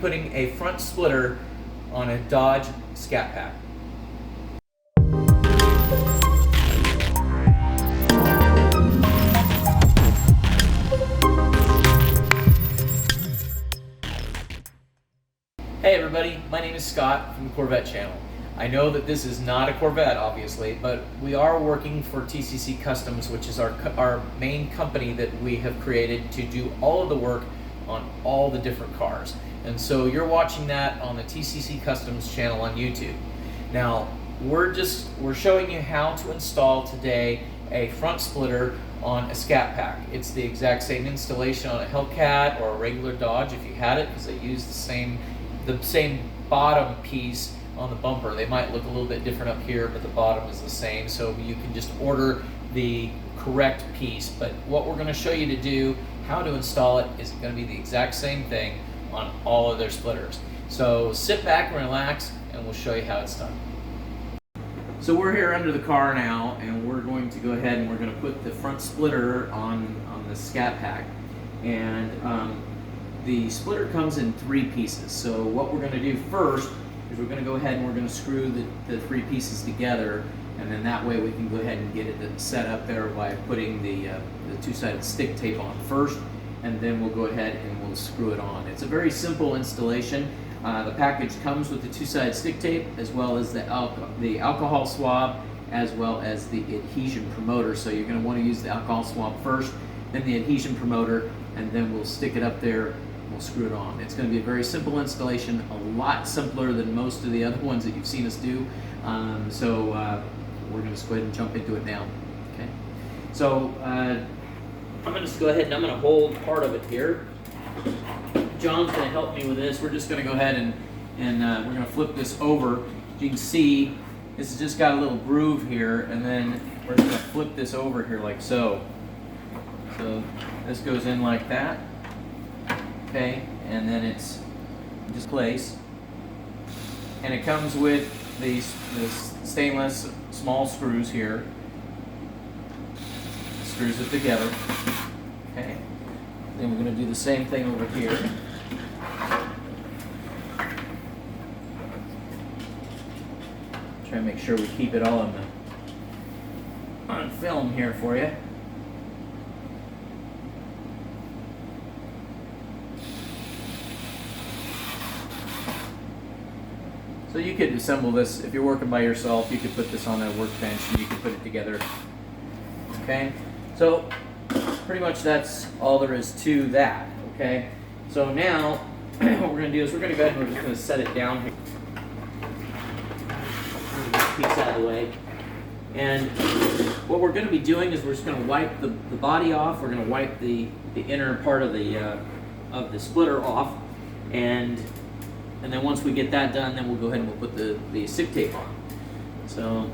putting a front splitter on a Dodge ScatPack. Hey everybody, my name is Scott from the Corvette channel. I know that this is not a Corvette, obviously, but we are working for TCC Customs, which is our main company that we have created to do all of the work on all the different cars. And so you're watching that on the TCC Customs channel on YouTube. Now, we're showing you how to install today a front splitter on a ScatPack. It's the exact same installation on a Hellcat or a regular Dodge if you had it, because they use the same bottom piece on the bumper. They might look a little bit different up here, but the bottom is the same, so you can just order the correct piece. But what we're going to show you to do, how to install it, is going to be the exact same thing on all of their splitters. So sit back and relax, and we'll show you how it's done. So we're here under the car now, and we're going to go ahead and we're going to put the front splitter on the ScatPack. And the splitter comes in 3 pieces. So what we're going to do first is we're going to go ahead and we're going to screw the 3 pieces together, and then that way we can go ahead and get it set up there by putting the 2-sided stick tape on first, and then we'll go ahead and we'll screw it on. It's a very simple installation. The package comes with the 2-sided stick tape, as well as the alcohol swab, as well as the adhesion promoter. So you're going to want to use the alcohol swab first, then the adhesion promoter, and then we'll stick it up there. We'll screw it on. It's going to be a very simple installation, a lot simpler than most of the other ones that you've seen us do. We're going to just go ahead and jump into it now. Okay. So I'm going to just go ahead and I'm going to hold part of it here. John's going to help me with this. We're just going to go ahead and we're going to flip this over. As you can see, this has just got a little groove here, and then we're going to flip this over here like so. So this goes in like that. Okay, and then it's just place, and it comes with these stainless small screws here. Screws it together. Okay, then we're going to do the same thing over here. Try to make sure we keep it all on film here for you. So you could assemble this, if you're working by yourself, you could put this on a workbench and you could put it together. Okay, so pretty much that's all there is to that. Okay, so now what we're going to do is we're going to go ahead and we're just going to set it down here. Move this piece out of the way. And what we're going to be doing is we're just going to wipe the body off. We're going to wipe the inner part of the splitter off, and then once we get that done, then we'll go ahead and we'll put the stick tape on. So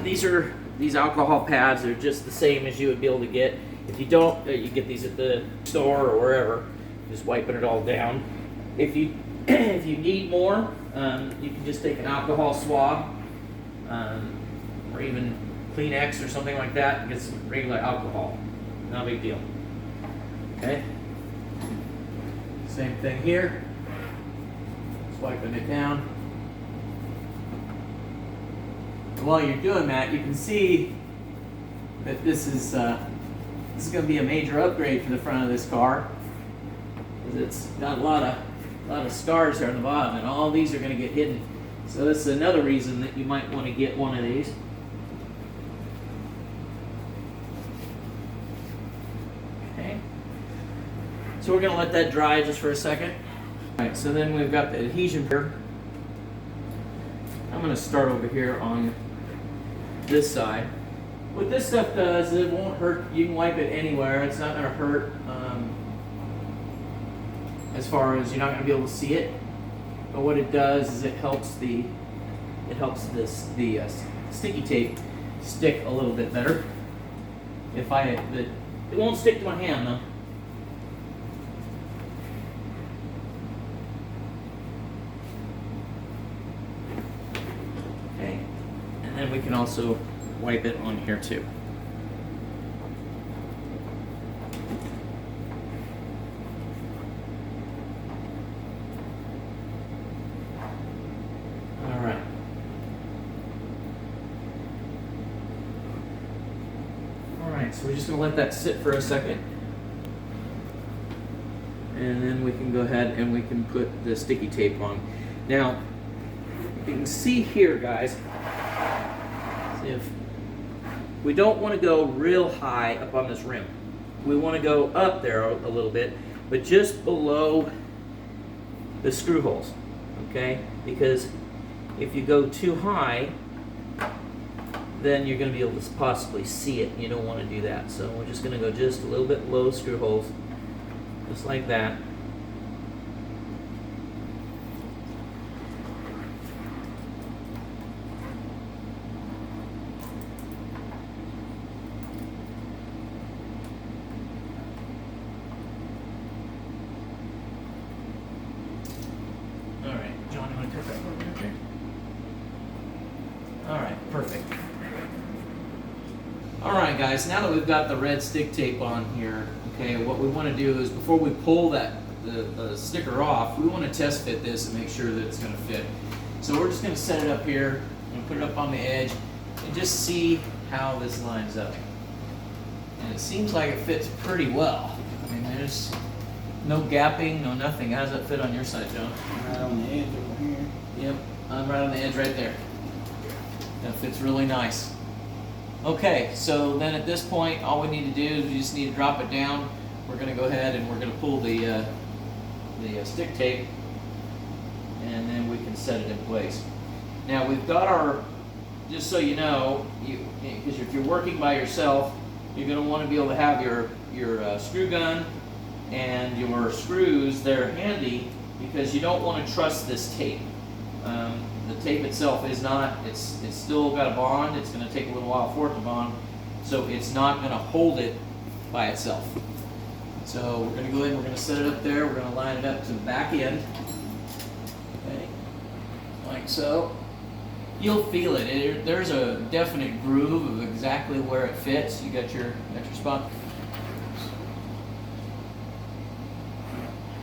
these alcohol pads are just the same as you would be able to get. If you don't, you get these at the store or wherever. Just wiping it all down. If you need more, you can just take an alcohol swab, or even Kleenex or something like that, and get some regular alcohol. Not a big deal. Okay. Same thing here. Just wiping it down. And while you're doing that, you can see that this is going to be a major upgrade for the front of this car, because it's got a lot of scars there on the bottom, and all these are going to get hidden. So this is another reason that you might want to get one of these. So we're going to let that dry just for a second. All right, so then we've got the adhesion here. I'm going to start over here on this side. What this stuff does is it won't hurt. You can wipe it anywhere. It's not going to hurt as you're not going to be able to see it. But what it does is it helps the sticky tape stick a little bit better. It won't stick to my hand though. And we can also wipe it on here too. Alright, so we're just going to let that sit for a second. And then we can go ahead and we can put the sticky tape on. Now, you can see here, guys, if we don't want to go real high up on this rim. We want to go up there a little bit, but just below the screw holes, okay? Because if you go too high, then you're going to be able to possibly see it. You don't want to do that. So we're just going to go just a little bit below the screw holes, just like that. Alright, John, you want to cut that for me? Okay. Alright, perfect. Alright guys, now that we've got the red stick tape on here, okay, what we want to do is before we pull the sticker off, we want to test fit this and make sure that it's going to fit. So we're just going to set it up here and put it up on the edge and just see how this lines up. And it seems like it fits pretty well. I mean, there's no gapping, no nothing. How does that fit on your side, John? Right on the edge over here. Yep, I'm right on the edge right there. That fits really nice. Okay, so then at this point, all we need to do is we just need to drop it down. We're going to go ahead and we're going to pull the stick tape, and then we can set it in place. Now we've got our, just so you know, because if you're working by yourself, you're going to want to be able to have your screw gun and your screws there handy, because you don't want to trust this tape. The tape itself is not, it's still got a bond. It's going to take a little while for it to bond, so it's not going to hold it by itself. So we're going to go ahead and we're going to set it up there. We're going to line it up to the back end, okay, like so. You'll feel it. There's a definite groove of exactly where it fits. You got your spot.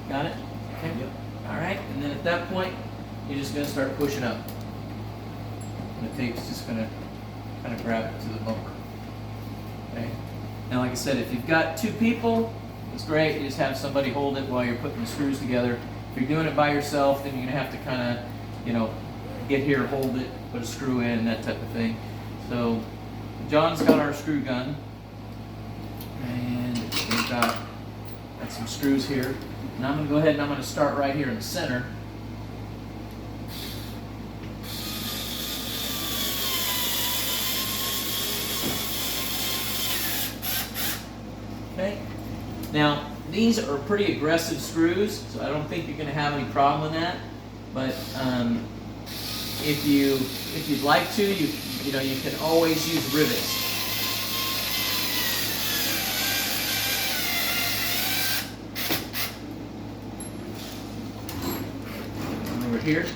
Got it? Okay. Yep. All right, and then at that point, you're just going to start pushing up. And the tape's just going to kind of grab it to the bumper. Okay. Now, like I said, if you've got two people, it's great. You just have somebody hold it while you're putting the screws together. If you're doing it by yourself, then you're going to have to kind of, get here, hold it, put a screw in, that type of thing. So, John's got our screw gun, and we've got some screws here. And I'm going to go ahead and I'm going to start right here in the center. Okay. Now, these are pretty aggressive screws, so I don't think you're going to have any problem with that. But if you'd like to, you can always use rivets. Over here.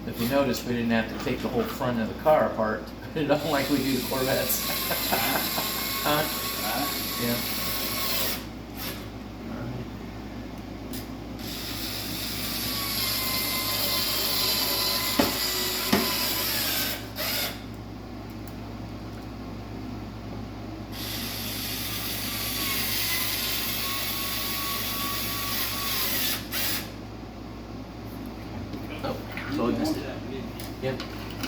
If you notice, we didn't have to take the whole front of the car apart. Not like we do the Corvettes. Huh? Yeah. Oh, so I missed it. Yep.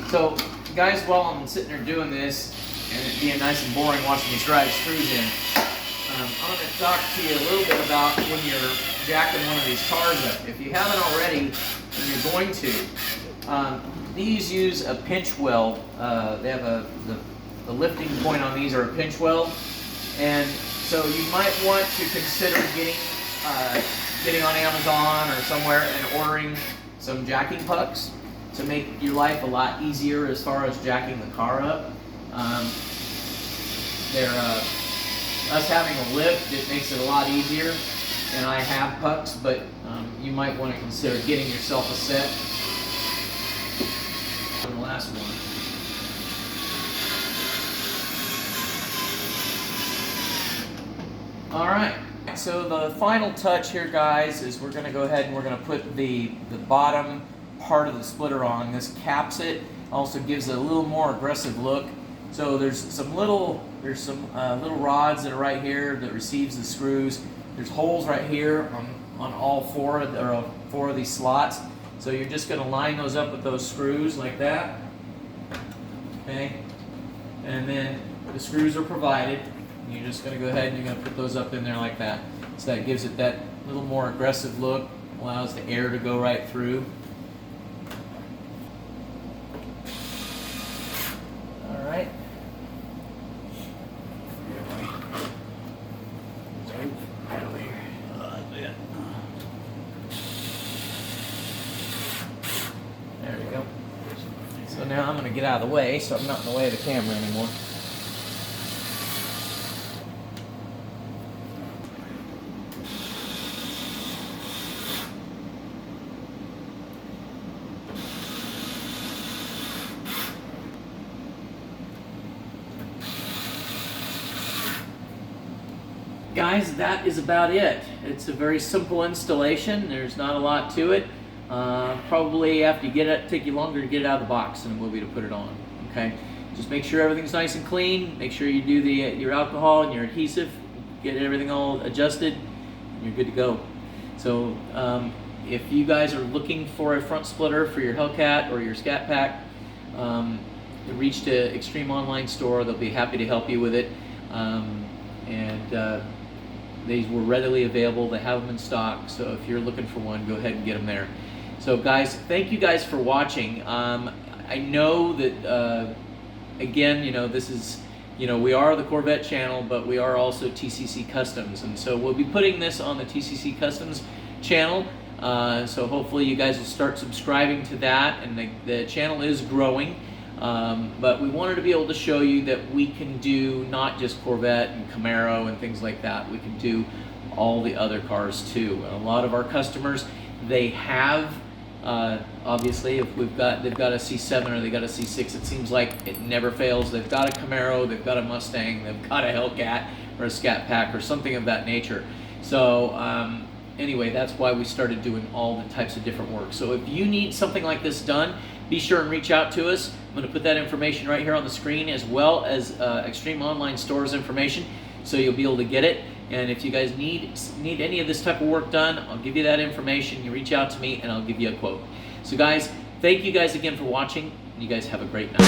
So, guys, while I'm sitting there doing this, and it being nice and boring watching me drive screws in, I'm going to talk to you a little bit about when you're jacking one of these cars up. If you haven't already, and you're going to. These use a pinch weld. They have the lifting point on these are a pinch weld, and so you might want to consider getting on Amazon or somewhere and ordering some jacking pucks to make your life a lot easier as far as jacking the car up. Us having a lift, it makes it a lot easier, and I have pucks, but you might want to consider getting yourself a set. The last one. All right, so the final touch here, guys, is we're going to go ahead and we're going to put the bottom part of the splitter on. This caps it, also gives it a little more aggressive look. So there's some little rods that are right here that receives the screws. There's holes right here on all four of these slots. So you're just going to line those up with those screws like that. Okay, and then the screws are provided. You're just going to go ahead and you're going to put those up in there like that. So that gives it that little more aggressive look, allows the air to go right through. All right. There we go. So now I'm going to get out of the way so I'm not in the way of the camera anymore. Guys, that is about it. It's a very simple installation. There's not a lot to it. Probably after you get it, take you longer to get it out of the box than it will be to put it on. Okay, just make sure everything's nice and clean. Make sure you do your alcohol and your adhesive. Get everything all adjusted, and you're good to go. So if you guys are looking for a front splitter for your Hellcat or your ScatPack, reach to Extreme Online Store. They'll be happy to help you with it. These were readily available. They have them in stock, so if you're looking for one, go ahead and get them there. So guys, thank you guys for watching. I know that, again, this is, we are the Corvette channel, but we are also TCC Customs, and so we'll be putting this on the TCC Customs channel, so hopefully you guys will start subscribing to that, and the channel is growing. But we wanted to be able to show you that we can do not just Corvette and Camaro and things like that. We can do all the other cars too. And a lot of our customers, they have, obviously, if they've got a C7 or they got a C6, it seems like it never fails. They've got a Camaro, they've got a Mustang, they've got a Hellcat or a ScatPack or something of that nature. So anyway, that's why we started doing all the types of different work. So if you need something like this done, be sure and reach out to us. I'm going to put that information right here on the screen, as well as Extreme Online Store's information, so you'll be able to get it. And if you guys need any of this type of work done, I'll give you that information. You reach out to me and I'll give you a quote. So guys, thank you guys again for watching. You guys have a great night.